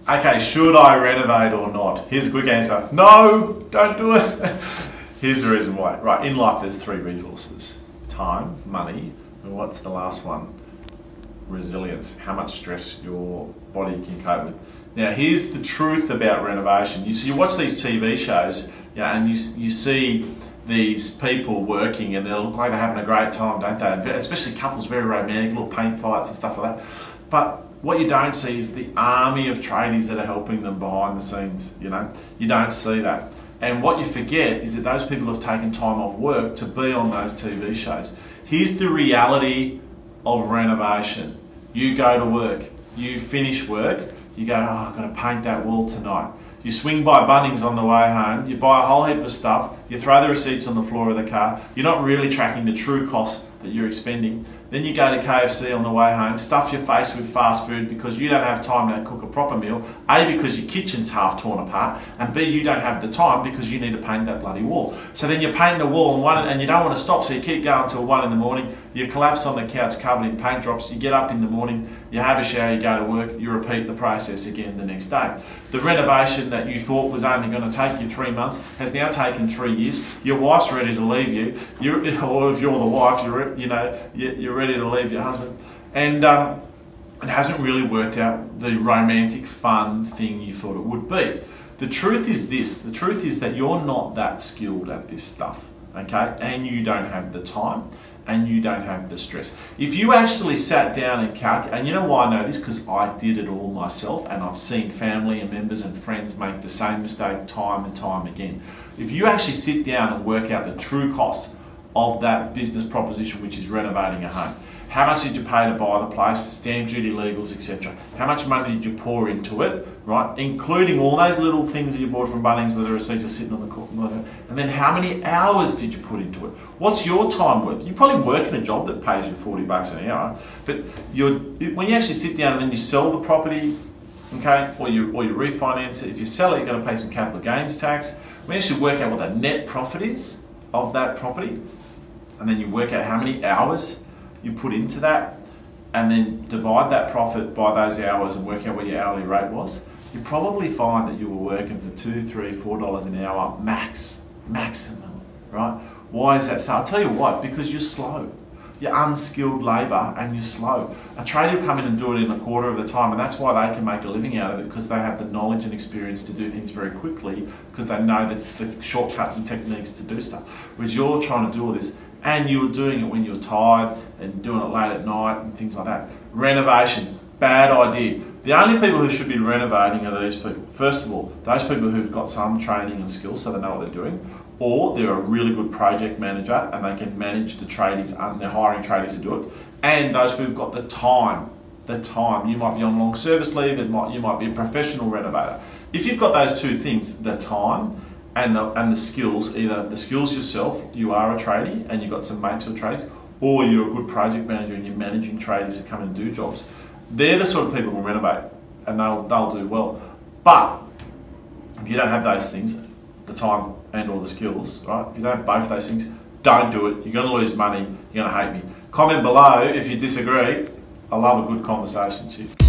Okay, should I renovate or not? Here's a quick answer. No, don't do it. Here's the reason why. Right, in life there's three resources. Time, money, and what's the last one? Resilience. How much stress your body can cope with. Now here's the truth about renovation. You watch these TV shows, and you see these people working and they look like they're having a great time, don't they? Especially couples, very romantic, little paint fights and stuff like that. But what you don't see is the army of tradies that are helping them behind the scenes, You don't see that. And what you forget is that those people have taken time off work to be on those TV shows. Here's the reality of renovation. You go to work, you finish work, you go, oh, I've got to paint that wall tonight. You swing by Bunnings on the way home, you buy a whole heap of stuff, you throw the receipts on the floor of the car, you're not really tracking the true cost that you're expending. Then you go to KFC on the way home, stuff your face with fast food because you don't have time to cook a proper meal, A, because your kitchen's half torn apart, and B, you don't have the time because you need to paint that bloody wall. So then you're painting the wall and you don't want to stop, so you keep going till 1 in the morning, you collapse on the couch covered in paint drops, you get up in the morning, you have a shower, you go to work, you repeat the process again the next day. The renovation that you thought was only going to take you 3 months has now taken 3 years. Your wife's ready to leave you, or if you're the wife, you're ready to leave your husband, and it hasn't really worked out the romantic, fun thing you thought it would be. The truth is this: the truth is that you're not that skilled at this stuff, okay? And you don't have the time, and you don't have the stress. If you actually sat down and calculated, and you know why I know this? Because I did it all myself, and I've seen family and members and friends make the same mistake time and time again. If you actually sit down and work out the true cost of that business proposition, which is renovating a home. How much did you pay to buy the place, stamp duty, legals, etc.? How much money did you pour into it, right? Including all those little things that you bought from Bunnings where the receipts are sitting on the corner. And then how many hours did you put into it? What's your time worth? You probably work in a job that pays you 40 bucks an hour, but when you actually sit down and then you sell the property, okay, or you refinance it, if you sell it, you're going to pay some capital gains tax. We actually work out what the net profit is of that property, and then you work out how many hours you put into that, and then divide that profit by those hours and work out what your hourly rate was. You probably find that you were working for $2, $3, $4 an hour maximum, right? Why is that so? I'll tell you why, because you're slow. You're unskilled labour and you're slow. A tradie will come in and do it in a quarter of the time, and that's why they can make a living out of it, because they have the knowledge and experience to do things very quickly, because they know the shortcuts and techniques to do stuff. Whereas you're trying to do all this, and you were doing it when you were tired and doing it late at night and things like that. Renovation, bad idea. The only people who should be renovating are these people. First of all, those people who've got some training and skills so they know what they're doing, or they're a really good project manager and they can manage the tradies and they're hiring tradies to do it, and those people who've got the time. You might be on long service leave, you might be a professional renovator. If you've got those two things, the time and the skills, either the skills yourself, you are a tradie and you've got some mates who are tradies, or you're a good project manager and you're managing tradies to come and do jobs, they're the sort of people who will renovate and they'll do well. But if you don't have those things, the time and all the skills, right? If you don't have both those things, don't do it. You're going to lose money. You're going to hate me. Comment below if you disagree. I love a good conversation. Cheers.